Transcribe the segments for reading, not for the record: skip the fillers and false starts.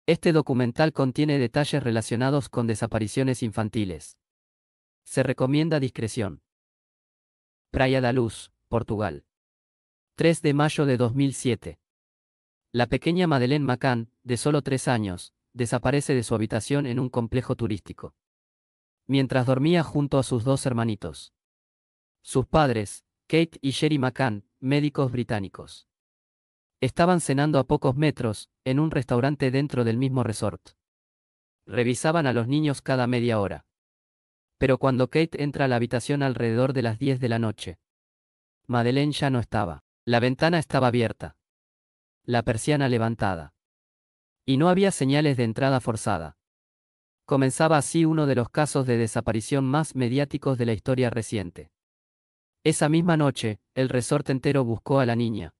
Este documental contiene detalles relacionados con desapariciones infantiles. Se recomienda discreción. Praia da Luz, Portugal. 3 de mayo de 2007. La pequeña Madeleine McCann, de solo 3 años, desaparece de su habitación en un complejo turístico. Mientras dormía junto a sus 2 hermanitos. Sus padres, Kate y Sherry McCann, médicos británicos. Estaban cenando a pocos metros, en un restaurante dentro del mismo resort. Revisaban a los niños cada media hora. Pero cuando Kate entra a la habitación alrededor de las 10 de la noche, Madeleine ya no estaba. La ventana estaba abierta. La persiana levantada. Y no había señales de entrada forzada. Comenzaba así uno de los casos de desaparición más mediáticos de la historia reciente. Esa misma noche, el resort entero buscó a la niña.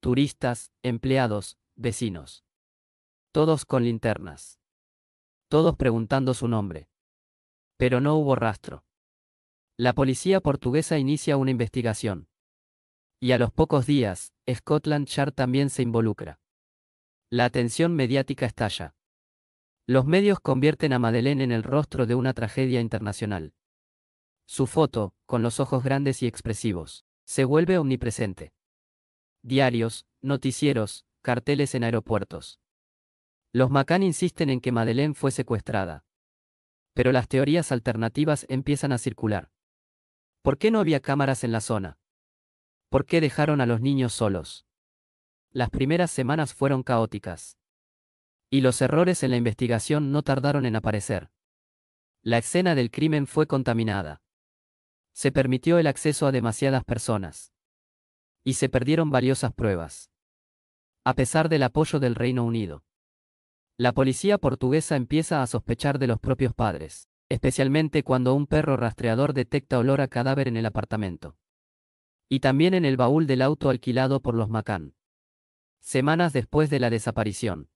Turistas, empleados, vecinos. Todos con linternas. Todos preguntando su nombre. Pero no hubo rastro. La policía portuguesa inicia una investigación. Y a los pocos días, Scotland Yard también se involucra. La atención mediática estalla. Los medios convierten a Madeleine en el rostro de una tragedia internacional. Su foto, con los ojos grandes y expresivos, se vuelve omnipresente. Diarios, noticieros, carteles en aeropuertos. Los McCann insisten en que Madeleine fue secuestrada. Pero las teorías alternativas empiezan a circular. ¿Por qué no había cámaras en la zona? ¿Por qué dejaron a los niños solos? Las primeras semanas fueron caóticas. Y los errores en la investigación no tardaron en aparecer. La escena del crimen fue contaminada. Se permitió el acceso a demasiadas personas. Y se perdieron valiosas pruebas. A pesar del apoyo del Reino Unido. La policía portuguesa empieza a sospechar de los propios padres, especialmente cuando un perro rastreador detecta olor a cadáver en el apartamento. Y también en el baúl del auto alquilado por los McCann. Semanas después de la desaparición.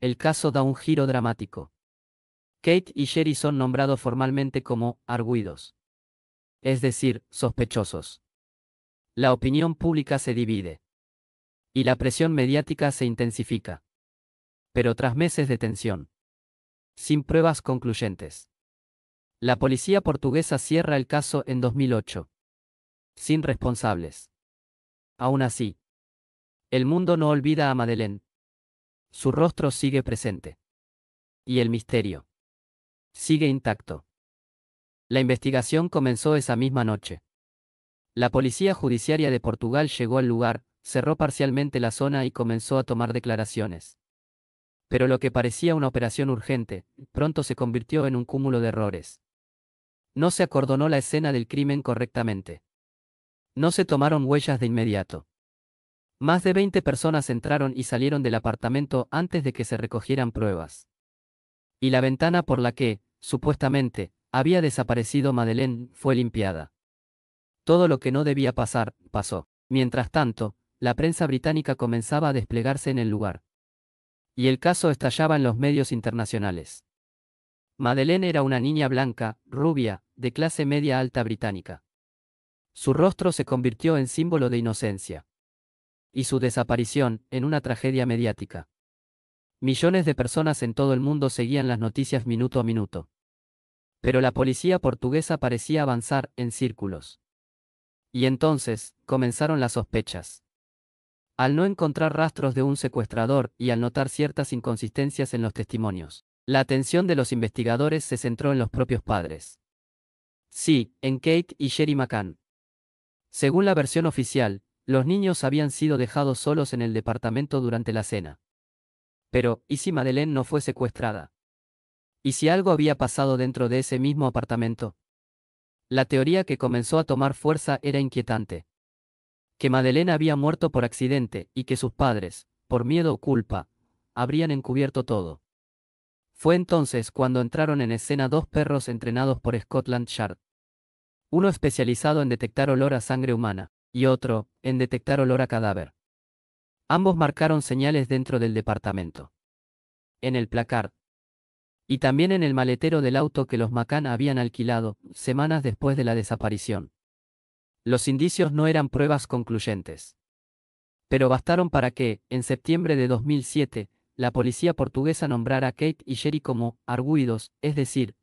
El caso da un giro dramático. Kate y Sherry son nombrados formalmente como arguidos. Es decir, sospechosos. La opinión pública se divide. Y la presión mediática se intensifica. Pero tras meses de tensión. Sin pruebas concluyentes. La policía portuguesa cierra el caso en 2008. Sin responsables. Aún así, el mundo no olvida a Madeleine. Su rostro sigue presente. Y el misterio sigue intacto. La investigación comenzó esa misma noche. La policía judiciaria de Portugal llegó al lugar, cerró parcialmente la zona y comenzó a tomar declaraciones. Pero lo que parecía una operación urgente, pronto se convirtió en un cúmulo de errores. No se acordonó la escena del crimen correctamente. No se tomaron huellas de inmediato. Más de 20 personas entraron y salieron del apartamento antes de que se recogieran pruebas. Y la ventana por la que, supuestamente, había desaparecido Madeleine fue limpiada. Todo lo que no debía pasar, pasó. Mientras tanto, la prensa británica comenzaba a desplegarse en el lugar. Y el caso estallaba en los medios internacionales. Madeleine era una niña blanca, rubia, de clase media alta británica. Su rostro se convirtió en símbolo de inocencia. Y su desaparición, en una tragedia mediática. Millones de personas en todo el mundo seguían las noticias minuto a minuto. Pero la policía portuguesa parecía avanzar en círculos. Y entonces, comenzaron las sospechas. Al no encontrar rastros de un secuestrador y al notar ciertas inconsistencias en los testimonios, la atención de los investigadores se centró en los propios padres. Sí, en Kate y Sherry McCann. Según la versión oficial, los niños habían sido dejados solos en el departamento durante la cena. Pero, ¿y si Madeleine no fue secuestrada? ¿Y si algo había pasado dentro de ese mismo apartamento? La teoría que comenzó a tomar fuerza era inquietante. Que Madeleine había muerto por accidente y que sus padres, por miedo o culpa, habrían encubierto todo. Fue entonces cuando entraron en escena 2 perros entrenados por Scotland Yard. Uno especializado en detectar olor a sangre humana, y otro, en detectar olor a cadáver. Ambos marcaron señales dentro del departamento. En el placard. Y también en el maletero del auto que los McCann habían alquilado, semanas después de la desaparición. Los indicios no eran pruebas concluyentes. Pero bastaron para que, en septiembre de 2007, la policía portuguesa nombrara a Kate y Sherry como arguidos, es decir,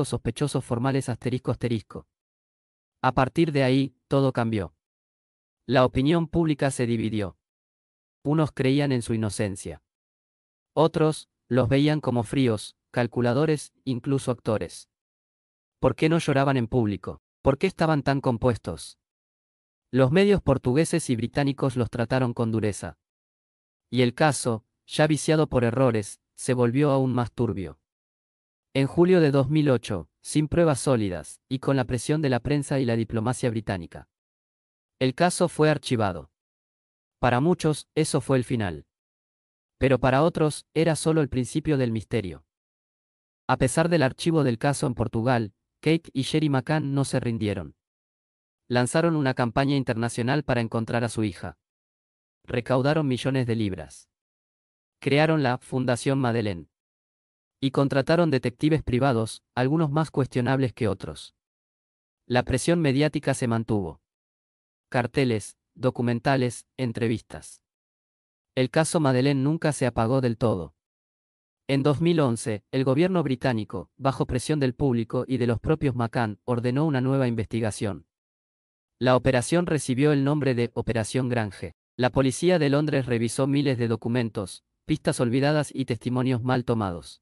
sospechosos formales ***. A partir de ahí, todo cambió. La opinión pública se dividió. Unos creían en su inocencia. Otros, los veían como fríos, calculadores, incluso actores. ¿Por qué no lloraban en público? ¿Por qué estaban tan compuestos? Los medios portugueses y británicos los trataron con dureza. Y el caso, ya viciado por errores, se volvió aún más turbio. En julio de 2008, sin pruebas sólidas, y con la presión de la prensa y la diplomacia británica, el caso fue archivado. Para muchos, eso fue el final. Pero para otros, era solo el principio del misterio. A pesar del archivo del caso en Portugal, Kate y Sherry McCann no se rindieron. Lanzaron una campaña internacional para encontrar a su hija. Recaudaron millones de libras. Crearon la Fundación Madeleine. Y contrataron detectives privados, algunos más cuestionables que otros. La presión mediática se mantuvo. Carteles, documentales, entrevistas. El caso Madeleine nunca se apagó del todo. En 2011, el gobierno británico, bajo presión del público y de los propios McCann, ordenó una nueva investigación. La operación recibió el nombre de Operación Grange. La policía de Londres revisó miles de documentos, pistas olvidadas y testimonios mal tomados.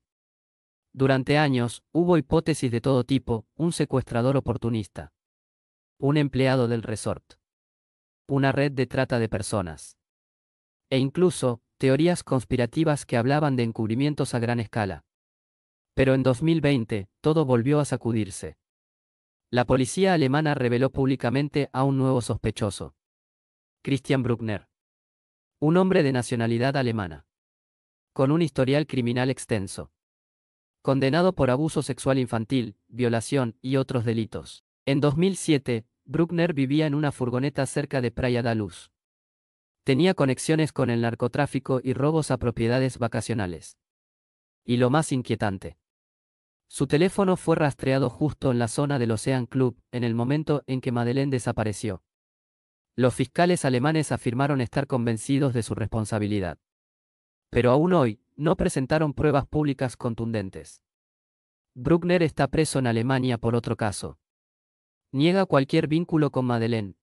Durante años, hubo hipótesis de todo tipo: un secuestrador oportunista, un empleado del resort, una red de trata de personas, e incluso, teorías conspirativas que hablaban de encubrimientos a gran escala. Pero en 2020, todo volvió a sacudirse. La policía alemana reveló públicamente a un nuevo sospechoso. Christian Bruckner. Un hombre de nacionalidad alemana. Con un historial criminal extenso. Condenado por abuso sexual infantil, violación y otros delitos. En 2007, Bruckner vivía en una furgoneta cerca de Praia da Luz. Tenía conexiones con el narcotráfico y robos a propiedades vacacionales. Y lo más inquietante: su teléfono fue rastreado justo en la zona del Ocean Club, en el momento en que Madeleine desapareció. Los fiscales alemanes afirmaron estar convencidos de su responsabilidad. Pero aún hoy, no presentaron pruebas públicas contundentes. Bruckner está preso en Alemania por otro caso. Niega cualquier vínculo con Madeleine.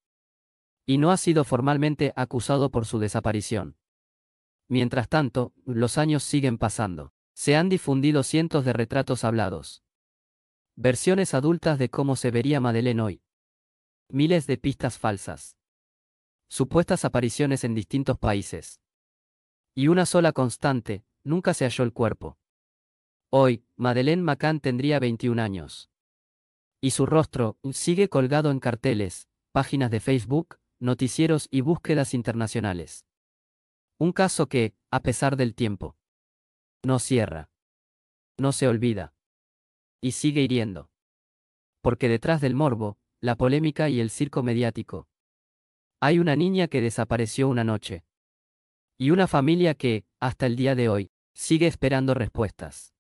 Y no ha sido formalmente acusado por su desaparición. Mientras tanto, los años siguen pasando. Se han difundido cientos de retratos hablados. Versiones adultas de cómo se vería Madeleine hoy. Miles de pistas falsas. Supuestas apariciones en distintos países. Y una sola constante: nunca se halló el cuerpo. Hoy, Madeleine McCann tendría 21 años. Y su rostro sigue colgado en carteles, páginas de Facebook, noticieros y búsquedas internacionales. Un caso que, a pesar del tiempo, no cierra, no se olvida, y sigue hiriendo. Porque detrás del morbo, la polémica y el circo mediático, hay una niña que desapareció una noche. Y una familia que, hasta el día de hoy, sigue esperando respuestas.